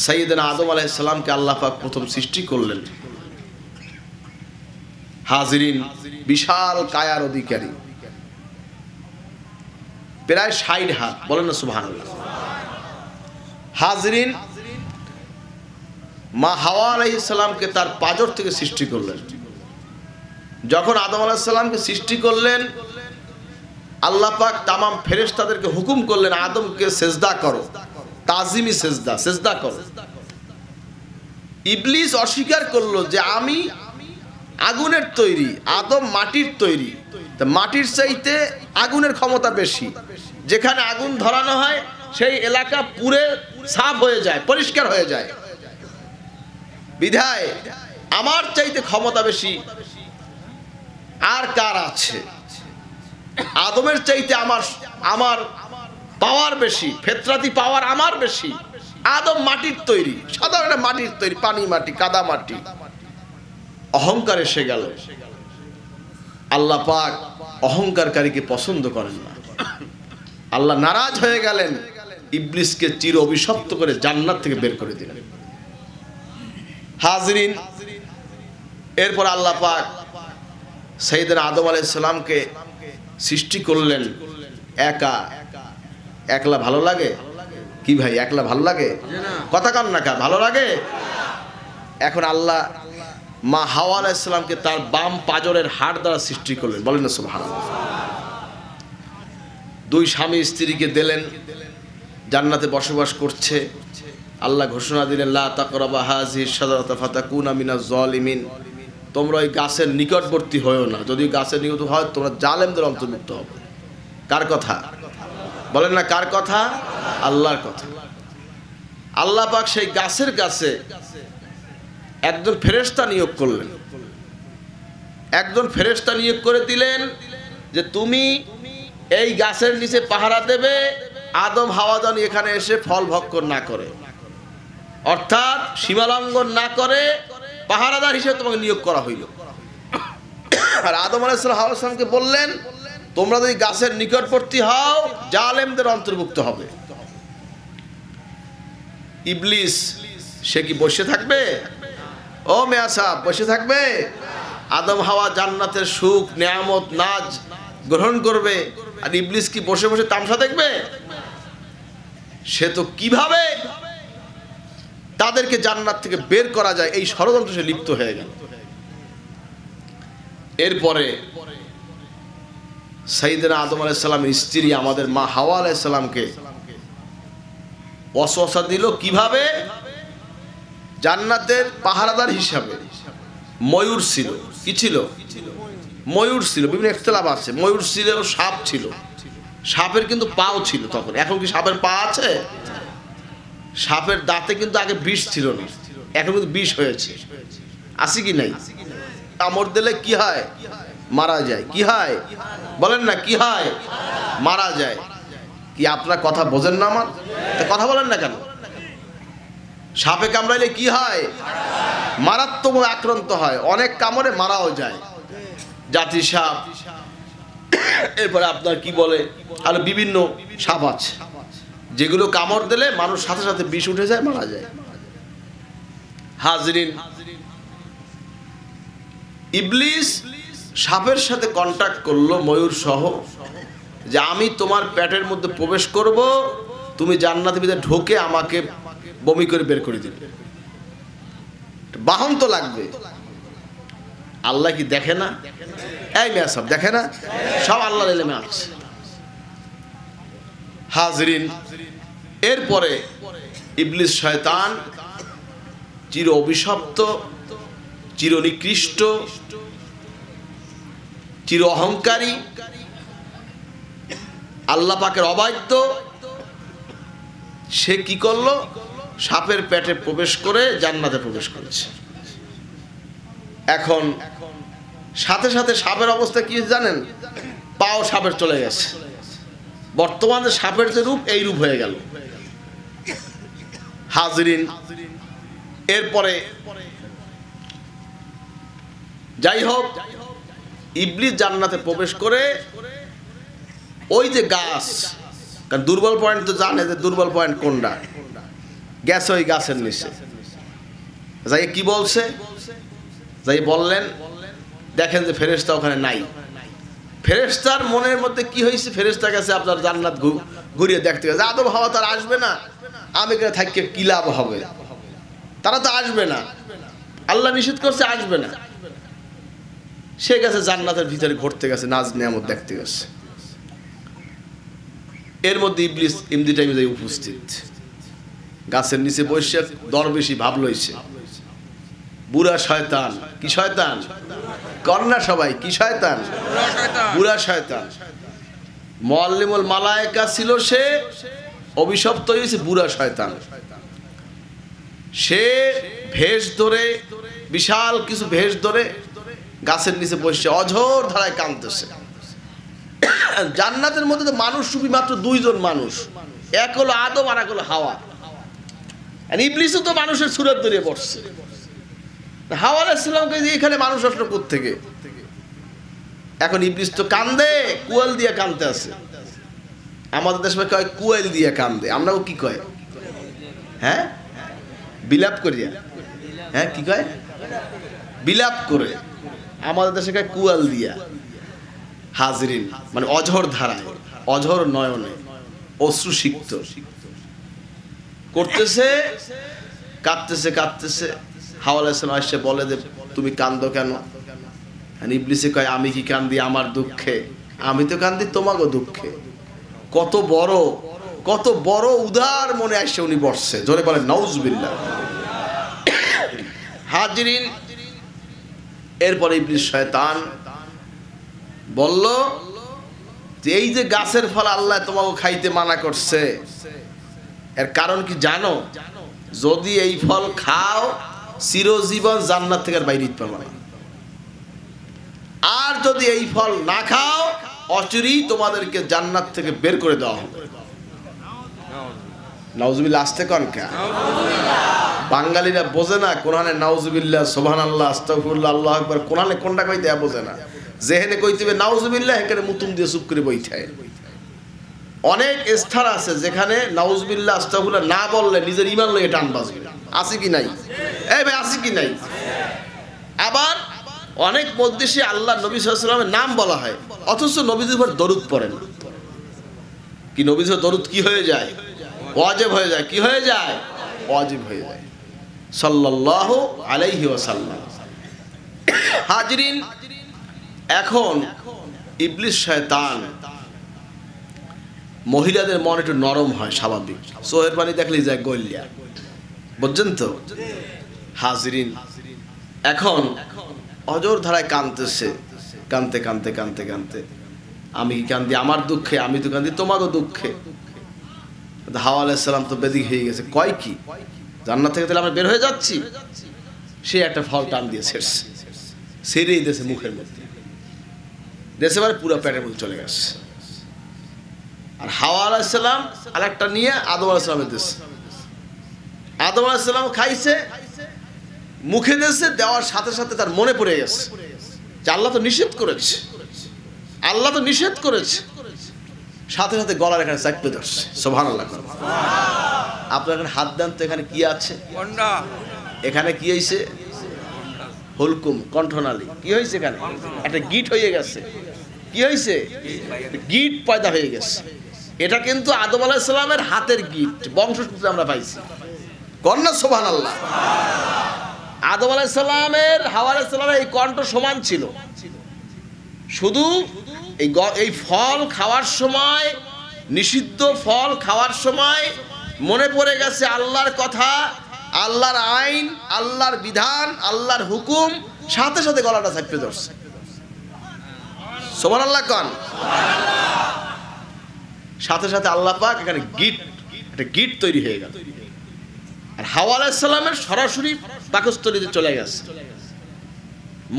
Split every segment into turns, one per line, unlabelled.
সাইয়েদনা আদম আলাইহিস সালামকে আল্লাহ পাক প্রথম সৃষ্টি করলেন। হাজিরিন, বিশাল কায়ার অধিকারী, প্রায় ৬০ হাত, বলেন না সুবহানাল্লাহ। হাজিরিন, মা হাওয়া আলাইহিস সালামকে তার পাঁজর থেকে সৃষ্টি করলেন। যখন আদম আলাইহিস সালামকে সৃষ্টি করলেন, আল্লাহ পাক তামাম ফেরেশতাদেরকে হুকুম করলেন আদমকে সেজদা করো, তাজিমি সেজদা, সেজদা করো। ইবলিস অস্বীকার করলো যে আমি আগুনের তৈরি, আদম মাটির তৈরি, তা মাটির চাইতে আগুনের ক্ষমতা বেশি। যেখানে আগুন ধরানো হয় সেই এলাকা পুরে সাফ হয়ে যায়, পরিষ্কার হয়ে যায়। বিধায় আমার চাইতে ক্ষমতা বেশি আর কার আছে? আদমের চাইতে আমার পাওয়ার বেশি, ফেতরাতি পাওয়ার আমার বেশি। আদম মাটির তৈরি, সাধারণ মাটির তৈরি, পানি মাটি, কাদা মাটি। অহংকার এসে গেল। আল্লাহ পাক অহংকারকারীকে পছন্দ করেন না। আল্লাহ নারাজ হয়ে গেলেন, ইবলিসকে চির অভিশপ্ত করে জান্নাত থেকে বের করে দিলেন। হাজিরিন, এরপর আল্লাহ পাক সাইয়েদনা আদম আলাইহিস সালামকে সৃষ্টি করলেন একা। একলা ভালো লাগে কি ভাই? একলা ভালো লাগে? কথা কান না, ভালো লাগে? এখন আল্লাহ মা হাওয়া আলাইহিস সালামকে তার বাম পাঁজরের হাড় দ্বারা সৃষ্টি করলেন, বলেন না সুবহানাল্লাহ। দুই স্বামী স্ত্রীকে দিলেন, জান্নাতে বসবাস করছে। আল্লাহ ঘোষণা দিলেন, লা তাকরাবা হাযিহিশ শাজারাতা ফাতাকুনা মিনাজ জালিমিন। তোমরা ওই গাছের নিকটবর্তী হয়েও না, যদি গাছের নিকট হয় তোমরা জালেমদের অন্তর্ভুক্ত হবে। কার কথা? বলেন না কার কথা? আল্লাহর কথা। আল্লাহ পাক সেই গাছের কাছে একজন ফেরেশতা নিয়োগ করলেন। একজন ফেরেশতা নিয়োগ করে দিলেন যে তুমি এই গাছের নিচে পাহারা দেবে, আদম হাওয়া যেন এখানে এসে ফল ভক্ষণ না করে, অর্থাৎ সীমালঙ্ঘন না করে পাহারাদার হিসেবে তোমাকে নিয়োগ করা হইল। আর আদম আলাইহিস সালামকে বললেন, তোমরা যদি গাছের নিকটবর্তী হও জালেমদের অন্তর্ভুক্ত হবে। ইবলিস সে কি বসে থাকবে? ও মেয়া সাহেব, বসে থাকবে? আদম হাওয়া জান্নাতের সুখ নেয়ামত নাজ গ্রহণ করবে, আর ইবলিস কি বসে বসে তামসা দেখবে? সে তো কিভাবে তাদেরকে জান্নাত থেকে বের করা যায় এই ষড়যন্ত্রে সে লিপ্ত হয়ে গেল। এরপরে সাইয়েদনা আদম আলাইহিস সালামের স্ত্রী আমাদের মা হাওয়া আলাইহিস সালামকে ওয়াসওয়াসা দিল কিভাবে? জান্নাতের পাহারাদার হিসাবে ময়ূর ছিল। কি ছিল? ময়ূর ছিল। বিভিন্ন ইখতিলাফ আছে। ময়ূর ছিল, সাপ ছিল। সাপের কিন্তু পাও ছিল তখন। এখন কি সাপের পা আছে? সাপের দাঁতে কিন্তু আগে বিষ ছিল না, এখন কিন্তু বিষ হয়েছে। আছে কি নাই? কামড় দিলে কি হয়? মারা যায়। কি হয়? বলেন না কি হয়? মারা যায়। কি আপনারা কথা বোঝেন না? আমার কথা বলেন না কেন? সাপে কামড়াইলে কি হয়? মারাত্মক আক্রান্ত হয়, অনেক কামড়ে মারাও যায়। জাতি সাপ, এরপরে আপনার কি বলে, আর বিভিন্ন সাপ আছে যেগুলো কামড় দিলে মানুষ সাথে সাথে বিষ উঠে যায়, মারা যায়। হাজিরিন, ইবলিস সাপের সাথে কন্ট্যাক্ট করলো ময়ূর সহ যে আমি তোমার পেটের মধ্যে প্রবেশ করব, তুমি জান্নাতের ভিতরে ঢোকে আমাকে বমি করে বের করে দিবে। বাহন তো লাগবে। আল্লাহ কি দেখে না? এই মেয়া সব দেখে না? সব আল্লাহর ইলমে আছে। হাজিরিন, এরপরে ইবলিস শয়তান চির অভিশপ্ত, চির নিকৃষ্ট, চির অহংকারী, আল্লাহ পাকের অবাধ্য, সে কি করলো? সাপের পেটে প্রবেশ করে জান্নাতে প্রবেশ করেছে। এখন সাথে সাথে সাপের অবস্থা কি জানেন? পাও সাপের চলে গেছে। বর্তমানে সাপের যে রূপ, এই রূপ হয়ে গেল। হাজিরিন, এরপরে যাই হোক, ইবলিস জান্নাতে প্রবেশ করে ওই যে গাছ, কারণ দুর্বল পয়েন্ট তো জানে যে দুর্বল পয়েন্ট কোনটা। গেছে ওই গাছের নিচে, যাই কি বলছে, যাই বললেন দেখেন যে ফেরেশতা ওখানে নাই। ফেরেশতার মনের মধ্যে কি হয়েছে, ফেরেশতার কাছে আপনার জান্নাত ঘুরিয়ে দেখতে গেছে, আদম হাওয়া তার আসবে না, আমি এখানে থাকি কি লাভ হবে, তারা তো আসবে না, আল্লাহ নিষেধ করছে আসবে না। সে গেছে জান্নাতের ভিতরে ঘুরতে গেছে, নাজ নেয়ামত দেখতে গেছে। এর মধ্যে ইবলিস ইমদি টাইমে যাই উপস্থিত, গাছের নিচে বসে দরবেশি ভাব লইছে, বুড়া শয়তান। কি শয়তান? কন্যা সবাই কি শয়তান? বুড়া শয়তান। মুআল্লিমুল মালায়েকা ছিল সে, অভিশপ্ত হয়েছে বুড়া শয়তান। সে ভেষ ধরে, বিশাল কিছু ভেষ ধরে গাছের নিচে বসে অঝোর ধারায় কাঁদতেছে। জান্নাতের মধ্যে তো মানুষ রূপী মাত্র দুইজন মানুষ, এক হলো আদম আর এক হলো হাওয়া। ইবলিসও তো মানুষের সুরত ধরিয়ে পড়ছে। হাওয়া আলাইহিস সালামকে যে এখানে মানুষ আসলো কোত্থেকে? এখন ইবলিস তো কান্দে, কুয়াল দিয়ে কান্দতে আছে। আমাদের দেশে কয় কুয়াল দিয়ে কান্দে, আমরাও কি কয়? হ্যাঁ, বিলাপ করিয়া। হ্যাঁ, কি কয়? বিলাপ করে। আমাদের দেশে কয় কুয়াল দিয়া। হাজরিন মানে অঝর ধারায়, অঝর নয়নে অশ্রু সিক্ত করতেছে, কাঁদতেছে কাঁদতেছে। হাওয়া আলাইহিস সালাম এসে বলে যে তুমি কান্দো কেন? ইবলিসে কয় আমি কি কান্দি আমার দুঃখে? আমি তো কান্দি তোমাগো দুঃখে। কত বড় উদার মনে আসছে উনি বসছে, জোরে বলেন নাউজুবিল্লাহ। হাজরিন, এরপরে ইবলিস শয়তান বলল যে এই যে গাছের ফল আল্লাহ তোমাকে খাইতে মানা করছে, এর কারণ কি জানো? যদি এই ফল খাও চিরজীবন জান্নাত থেকে বাইরে দিতে পারবে না, আর যদি এই ফল না খাও অচিরেই তোমাদেরকে জান্নাত থেকে বের করে দেওয়া হবে। নাউজুবিল্লাহ। আসতে কন কা? বাঙালিরা বোঝে না কোরআনে নাউজুবিল্লাহ, সুবহানাল্লাহ, আস্তাগফিরুল্লাহ, আল্লাহু আকবার কোরআনে কোনটা কইতে বোঝে না। যেখানে কইতে নাউজুবিল্লাহ এখানে মুতুম দিয়ে চুপ করে বইথায়। অনেক স্থান আছে যেখানে নাউজুবিল্লাহ আস্তাগফিরুল্লাহ না বললে নিজের ঈমান লয়ে টান বাজবে। আছে কি নাই? এই ভাই আছে কি নাই? আবার অনেক মজলিসে আল্লাহ নবী সাল্লাল্লাহু আলাইহি ওয়াসাল্লামের নাম বলা হয়, অথচ নবীজির উপর দরুদ পড়েন। কি নবীজির দরুদ কি হয়ে যায়? ওয়াজিব হয়ে যায়। কি হয়ে যায়? ওয়াজিব হয়ে যায়। সাল্লাল্লাহু আলাইহি ওয়াসাল্লাম। হাজরিন, এখন ইবলিস শয়তান, মহিলাদের মন একটু নরম হয় স্বাভাবিক, চোখের পানি দেখলেই যায় গলিয়া, বুঝছেন তো? হাজরিন, এখন অজর ধারায় কাঁদতেছে, কাঁদতে কাঁদতে কাঁদতে কাঁদতে আমি কি কান্দি আমার দুঃখে? আমি তো কান্দি তোমারও দুঃখে। হাওয়া আলাইহিস সালাম তো বেদিক হয়ে গেছে, কয় কি জান্নাত থেকে তাহলে আমরা বের হয়ে যাচ্ছি? সে একটা ফল টান দিয়ে ছেড়েই দিয়েছে মুখের মধ্যে, দেশে মানে পুরো পেটের মধ্যে চলে গেছে। আর হাওয়া আলাইহিস সালাম আর একটা নিয়ে আদম আলাইহিস সালামের দেশে, আদম আলাইহিস সালাম খাইছে, মুখে দিয়েছে, দেওয়ার সাথে সাথে তার মনে পড়ে গেছে যে আল্লাহ তো নিষেধ করেছে, আল্লাহ তো নিষেধ করেছে। সাথে সাথে গলার এখানে চাপতে ধরছে। সুবহানাল্লাহ। আপনার এখানে হাত দেন তো, এখানে কি আছে? এখানে কি হয়েছে? হুলকুম, কণ্ঠনালী। কি হয়েছে? এখানে একটা গিট হয়ে গেছে। কি হয়েছে? গিট পয়দা হয়ে গেছে। এটা কিন্তু আদম আলাইহিস সালামের হাতের গিট, বংশসূত্রে আমরা পাইছি। কন্যা সুবহানাল্লাহ। আদম আলাইহিস সালামের হাওয়া আলাইহিস সালামের এই কণ্ঠ সমান ছিল, শুধু এই ফল খাওয়ার সময়, নিষিদ্ধ ফল খাওয়ার সময় মনে পড়ে গেছে আল্লাহর কথা, আল্লাহর আইন, আল্লাহর বিধান, আল্লাহর হুকুম, সাথে সাথে গলাটা চাপতে ধরছে। সুবহানাল্লাহ কোন? সাথে সাথে আল্লাহ পাক এখানে একটা গিট তৈরি হয়ে গেল। আর হাওয়া আলাইহিস সালামের সরাসরি পাকস্থলীতে চলে গেছে।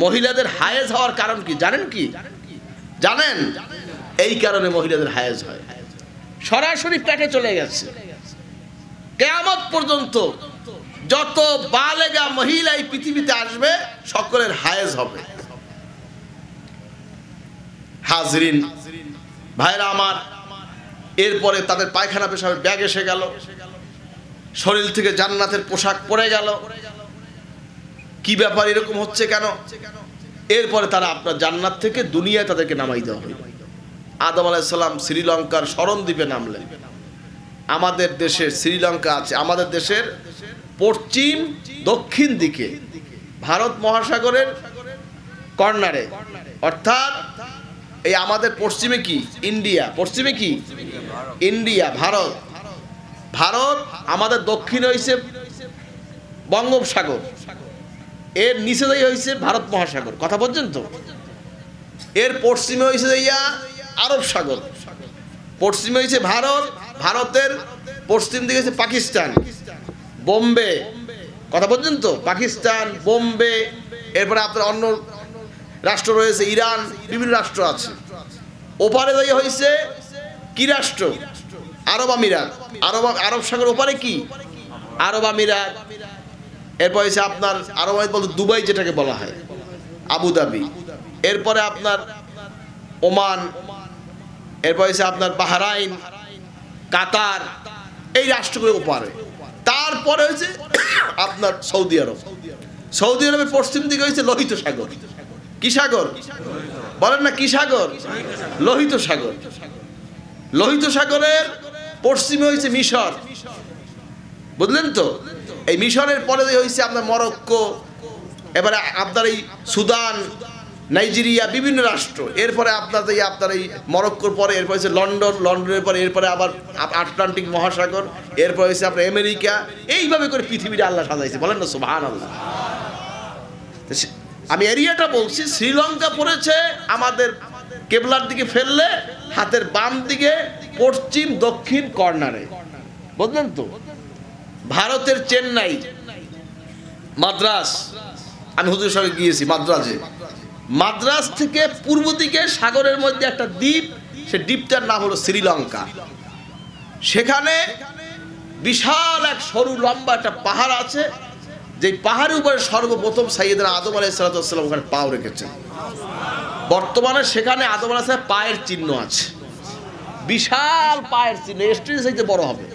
মহিলাদের হায়েজ হওয়ার কারণ কি জানেন? কি জানেন? এই কারণে মহিলাদের হায়েজ হয়, সরাসরি পেটে চলে গেছে। কিয়ামত পর্যন্ত যত বালেগা মহিলা এই পৃথিবীতে আসবে সকলের হায়েজ হবে। হাজরিন ভাইরা আমার, এরপরে তাদের পায়খানা পেশাবের ব্যাগ এসে গেল। শরীর থেকে জান্নাতের পোশাক পরে গেল, কি ব্যাপার, এরকম হচ্ছে কেন? এরপরে তারা আপনার জান্নাত থেকে দুনিয়ায় তাদেরকে নামাই দেওয়া হইল। আদম আলাইহিস সালাম শ্রীলঙ্কার শরণদ্বীপে নামলেন। আমাদের দেশের শ্রীলঙ্কা আছে আমাদের দেশের পশ্চিম দক্ষিণ দিকে, ভারত মহাসাগরের কর্নারে, অর্থাৎ এই আমাদের পশ্চিমে কি ইন্ডিয়া, পশ্চিমে কি ইন্ডিয়া, ভারত, ভারত আমাদের দক্ষিণে হয়েছে বঙ্গোপসাগর, এর নিচে হয়েছে ভারত মহাসাগর, কথা বলছেন তো? এর পশ্চিমে হয়েছে আরব সাগর, পশ্চিমে হয়েছে ভারত, ভারতের পশ্চিম দিকে হচ্ছে পাকিস্তান, বোম্বে, কথা বলছেন তো? পাকিস্তান, বোম্বে, এরপরে আপনার অন্য রাষ্ট্র রয়েছে ইরান, বিভিন্ন রাষ্ট্র আছে। ওপারে হয়েছে কি রাষ্ট্র? আরব আমিরাত, আরব সাগর ওপারে কি আরব আমিরাত। এরপর হয়েছে আপনার আরব আমিরাত বলতে দুবাই যেটাকে বলা হয়, আবুধাবি। এরপরে আপনার ওমান, এরপর হয়েছে আপনার বাহরাইন, কাতার, এই রাষ্ট্রগুলো ওপারে। তারপরে হয়েছে আপনার সৌদি আরব। সৌদি আরবের পশ্চিম দিকে হয়েছে লোহিত সাগর। কি সাগর বলেন না? কি সাগর? লোহিত সাগর। লোহিত সাগরের পশ্চিমে হয়েছে মিশর, বুঝলেন তো? এই মিশরের পরে হয়েছে আপনার মরক্কো, এবারে আপনার এই সুদান, নাইজেরিয়া, বিভিন্ন রাষ্ট্র। এরপরে আপনার এই মরক্কোর পরে এরপর হচ্ছে লন্ডন, লন্ডনের পরে এরপরে আবার আটলান্টিক মহাসাগর, এরপর হচ্ছে আপনার আমেরিকা। এইভাবে করে পৃথিবীটা আল্লাহ সাজাইছে, বলেন না সুবহানাল্লাহ। আমি এরিয়াটা বলছি, শ্রীলঙ্কা পড়েছে আমাদের কেবলার দিকে ফেললে হাতের বাম দিকে পশ্চিম দক্ষিণ কর্নারে, বুঝলেন তো? ভারতের চেন্নাই, মাদ্রাজ, আমি হুজুরের সঙ্গে গিয়েছি মাদ্রাজে। মাদ্রাজ থেকে পূর্ব দিকে সাগরের মধ্যে একটা দ্বীপ, সে দ্বীপটার নাম হলো শ্রীলঙ্কা। সেখানে বিশাল এক সরু লম্বা একটা পাহাড় আছে, যে পাহাড়ের উপরে সর্বপ্রথম সাইয়েদনা আদম আলাইহিস সালাম ওখানে পাও রেখেছেন। বর্তমানে সেখানে আদম আলাইহিস সালামের পায়ের চিহ্ন আছে, বিশাল পায়ের চিহ্ন, স্টেজ চাইতে বড় হবে,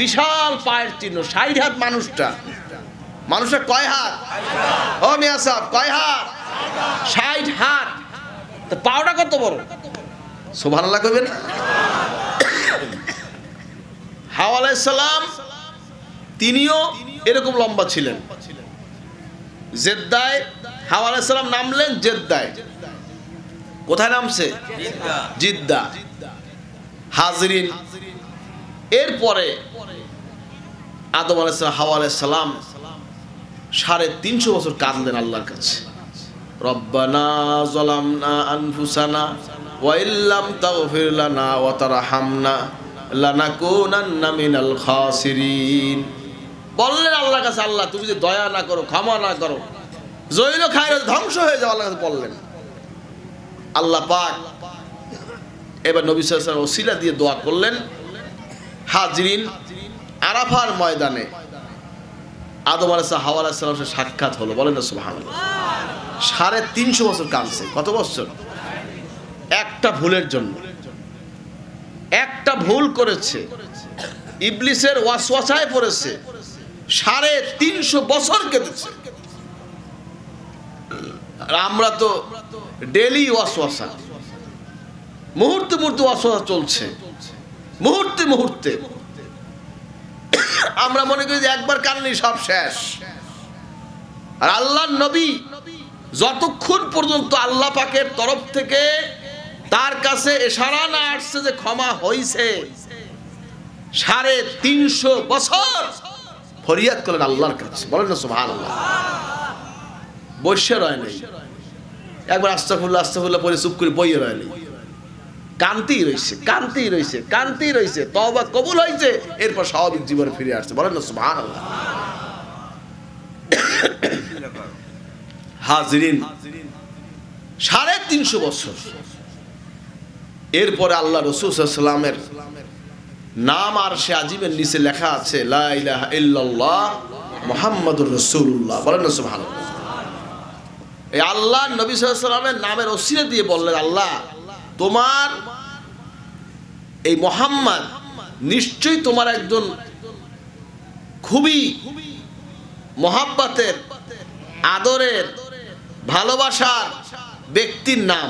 বিশাল পায়ের চিহ্ন। 60 হাত মানুষটা কয় হাত? ও মিয়া সাহেব, কয় হাত? 60 হাত। তো পাওটা কত বড়? সুবহানাল্লাহ কইবেন। হাওয়া আলাইহিস সালাম তিনিও এরকম লম্বা ছিলেন। জেদ্দায় হাওয়া আলাইহিস সালাম নামলেন, জেদ্দায়। কোথায় নামছে? জিদ্দা। হাজরিন, এরপরে আদম আলাইহিস সালাম, হাওয়া আলাইহিস সালাম 350 বছর কাঁদলেন আল্লাহর কাছে। রব্বানা যালামনা আনফুসানা ওয়া ইল্লাম তাগফির লানা ওয়া তারহামনা লানাকুনান্না মিনাল খাসিরিন। বললেন আল্লাহর কাছে, আল্লাহ তুমি যদি দয়া না করো, ক্ষমা না করো, জৈল খায়র ধ্বংস হয়ে যাও। আল্লাহর কাছে বললেন। আল্লাহ পাক এবার নবী সাল্লাল্লাহু আলাইহি ওয়াসাল্লাম ওসিলা দিয়ে দোয়া করলেন। হাজরিন, আরাফার ময়দানে আদম আলাইহিস সালাম, হাওয়া আলাইহিস সালামের সাক্ষাৎ হলো, বলেন না সুবহানাল্লাহ। 350 বছর কাঁদছে। কত বছর? একটা ভুলের জন্য, একটা ভুল করেছে, ইবলিসের ওয়াসওয়াসায় পড়েছে, 350 বছর কেঁদেছে। আর আমরা তো ডেলি ওয়াসওয়াসা, মুহূর্তে মুহূর্তে ওয়াসওয়াসা চলছে, মুহূর্তে মুহূর্তে। আমরা মনে করি যে একবার কান্নি সব শেষ। আর আল্লাহর নবী যতক্ষণ পর্যন্ত আল্লাহ পাকের তরফ থেকে তার কাছে ইশারা না আসছে যে ক্ষমা হইছে, 350 বছর ফরিয়াদ করলেন আল্লাহর কাছে, বলেন না সুবহানাল্লাহ। বসে রয় নাই, একবার আস্তাগফিরুল্লাহ আস্তাগফিরুল্লাহ পরে চুপ করে বইয়ে রয় নাই, কান্তি রয়েছে, তওবা কবুল হয়েছে, এরপর স্বাভাবিক জীবনে ফিরে আসছে, বলেন না সুবহানাল্লাহ। হাজরিন, 350 বছর। এরপরে আল্লাহ রাসূল সাল্লাল্লাহু আলাইহি ওয়াসাল্লামের নাম আরশে আজিমের নিচে লেখা আছে, লা ইলাহা ইল্লাল্লাহ মুহাম্মাদুর রাসূলুল্লাহ, বলেন না সুবহানাল্লাহ। এই আল্লাহ নবী সাল্লাল্লাহু আলাইহি ওয়াসাল্লামের নামের ওসিলা দিয়ে বললেন, আল্লাহ তোমার এই মুহাম্মদ নিশ্চয়ই তোমার একজন খুবই মহাব্বতের, আদরের, ভালোবাসার ব্যক্তির নাম,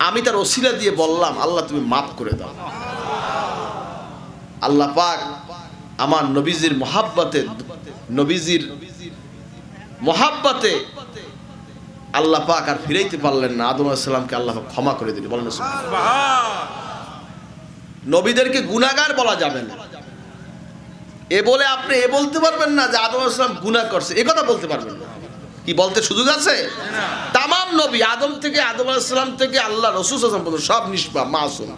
আমি তার ওসিলা দিয়ে বললাম আল্লাহ তুমি মাফ করে দাও। আল্লাহ পাক আমার নবীজির মহাব্বতে, নবীজির মহাব্বতে আল্লাহ পাক আর ফিরাইতে পারলেন না, আদম আলাইহিস সালামকে আল্লাহ ক্ষমা করে দিলেন। বলেন সুবহানাল্লাহ। নবীদেরকে গুনাহগার বলা যাবে না, এ বলে আপনি এ বলতে পারবেন না যে আদম আলাইহিস সালাম গুনাহ করছে, এ কথা বলতে পারবেন না। কি বলতে সুযোগ আছে? তামাম নবী আদম আলাইহিস সালাম থেকে আল্লাহ রাসূল সাল্লাল্লাহু আলাইহি ওয়াসাল্লাম পর্যন্ত সব নিষ্পাপ, মাসুম,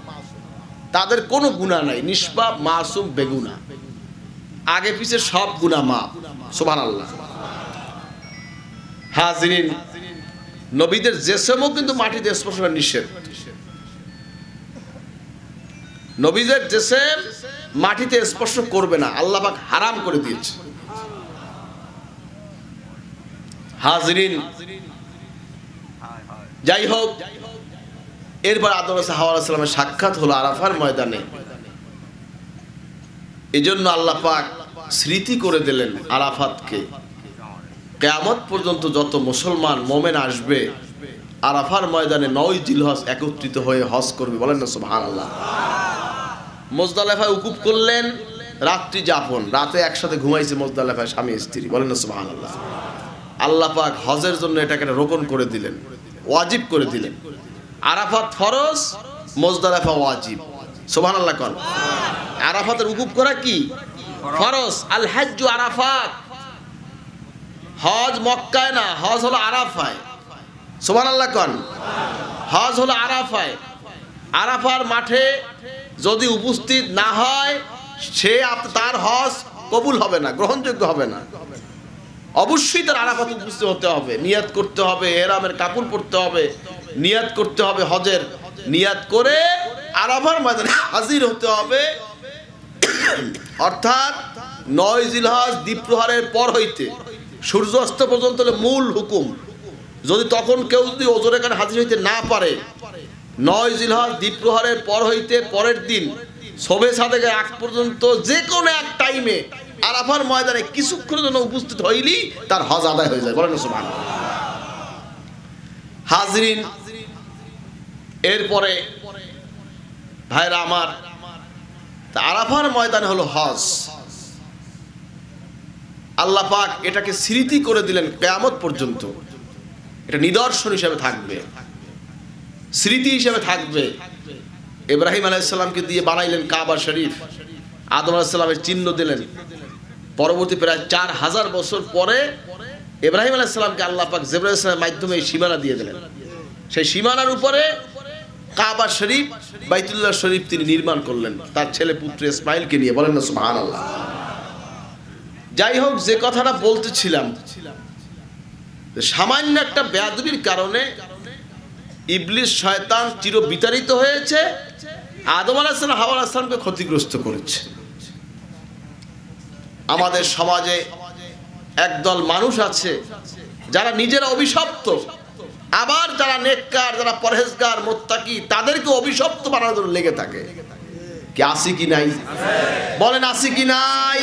তাদের কোনো গুনাহ নাই, নিষ্পাপ, মাসুম, বেগুনাহ, আগে পিছে সব গুনাহ মাফ। সুবহানাল্লাহ। হাজিরিন, নবীদের জিসমও কিন্তু মাটিতে স্পর্শ করা নিষেধ। নবীদের জিসম মাটিতে স্পর্শ করবে না, আল্লাহ পাক হারাম করে দিয়েছে। হাজিরিন, যাই হোক, এরপর আদম আলাইহিস হাওয়া আলাইহিস সালামের সাক্ষাৎ হলো আরাফার ময়দানে। এজন্য আল্লাহ পাক স্মৃতি করে দিলেন আরাফাতকে। কিয়ামত পর্যন্ত যত মুসলমান মুমিন আসবে আরাফার ময়দানে ৯ জিলহজ একত্রিত হয়ে হজ করবে। বলেন না সুবহানাল্লাহ। মুজদালিফায় উকুফ করলেন, রাত্রি যাপন, রাতে একসাথে ঘুমাইছে মুজদালিফায় স্বামী স্ত্রী। বলেন না সুবহানাল্লাহ। আল্লাহ পাক হজের জন্য এটাকে রোকন করে দিলেন, ওয়াজিব করে দিলেন। আরাফাত ফরজ, মুজদালিফা ওয়াজিব। সুবহানাল্লাহ কোন। আরাফাতের উকুফ করা কি ফরজ। আল হজ্জু আরাফাত, হজ মক্কায় না, হজ হলো আরাফায়। সুবহানাল্লাহ কোন। হজ হলো আরাফায়। আরাফার মাঠে যদি উপস্থিত না হয় সে তার হজ কবুল হবে না, গ্রহণযোগ্য হবে না। অবশ্যই তার আরাফাতে উপস্থিত হতে হবে, নিয়াত করতে হবে, ইহরামের কাপড় পরতে হবে, নিয়াত করতে হবে হজের, নিয়াত করে আরাফার ময়দানে হাজির হতে হবে। অর্থাৎ ৯ জিলহজ দ্বীপ্রহারের পর হইতে সূর্যাস্ত পর্যন্ত হলো মূল হুকুম। যদি তখন কেউ যদি ওজোর এখানে হাজির হইতে না পারে, ৯ জিলহজ দ্বীপ্রহারের পর হইতে পরের দিন শবে সাদেকের আগ পর্যন্ত যে কোনো এক টাইমে আরাফার ময়দানে কিছুক্ষণের জন্য উপস্থিত হইলি তার হজ আদায় হয়ে যায়। বলেন সুবহানাল্লাহ। হাজিরিন, এরপরে ভাইরা আমার, আরাফার ময়দানে হলো হজ। আল্লাহ পাক এটাকে স্মৃতি করে দিলেন কিয়ামত পর্যন্ত, এটা নিদর্শন হিসেবে থাকবে, স্মৃতি হিসেবে থাকবে। ইব্রাহিম আলাইহিস সালামকে দিয়ে বানাইলেন কাবা শরীফ, আদম আলাইহিস সালামের চিহ্ন দিলেন। পরবর্তী প্রায় ৪,০০০ বছর পরে ইব্রাহিম আলাইহিস সালামকে আল্লাহ পাক জিবরাইল আলাইহিস সালামের মাধ্যমে এই সীমানা দিয়ে দিলেন। সেই সীমানার উপরে কাবা শরীফ, বাইতুল্লাহ শরীফ তিনি নির্মাণ করলেন তার ছেলে পুত্র ইসমাইলকে নিয়ে। বলেন না সুবহানাল্লাহ। যাই হোক, যে কথাটা বলতেছিলাম, সামান্য একটা বেয়াদবির কারণে ইবলিস শয়তান চির বিতাড়িত হয়েছে, আদম আলাইহিস সালাম হাওয়া আলাইহিস সালামকে ক্ষতিগ্রস্ত করেছে। আমাদের সমাজে একদল মানুষ আছে যারা নিজেরা অভিশপ্ত, আবার যারা নেককার, যারা পরহেজগার, মুত্তাকি, তাদেরকে অভিশপ্ত বানানোর জন্য লেগে থাকে। কি আসি কি নাই? বলেন আসি কি নাই?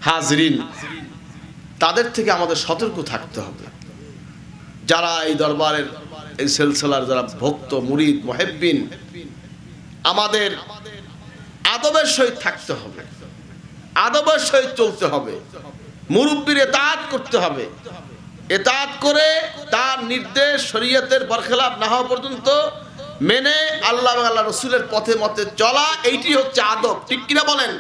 হাজরিন, তাদের থেকে আমাদের সতর্ক থাকতে হবে। যারা এই দরবারের এই সিলসিলার যারা ভক্ত, মুরিদ, মুহিব্বিন, আমাদের আদবের সহিত থাকতে হবে, আদবের সহিত চলতে হবে, মুরব্বির ইতাআত করতে হবে। ইতাআত করে তার নির্দেশ শরীয়তের বরখেলাপ না হওয়া পর্যন্ত মেনে আল্লাহ এবং আল্লাহ রাসূলের পথে মতে চলা, এইটি হচ্ছে আদব। ঠিক কিনা বলেন?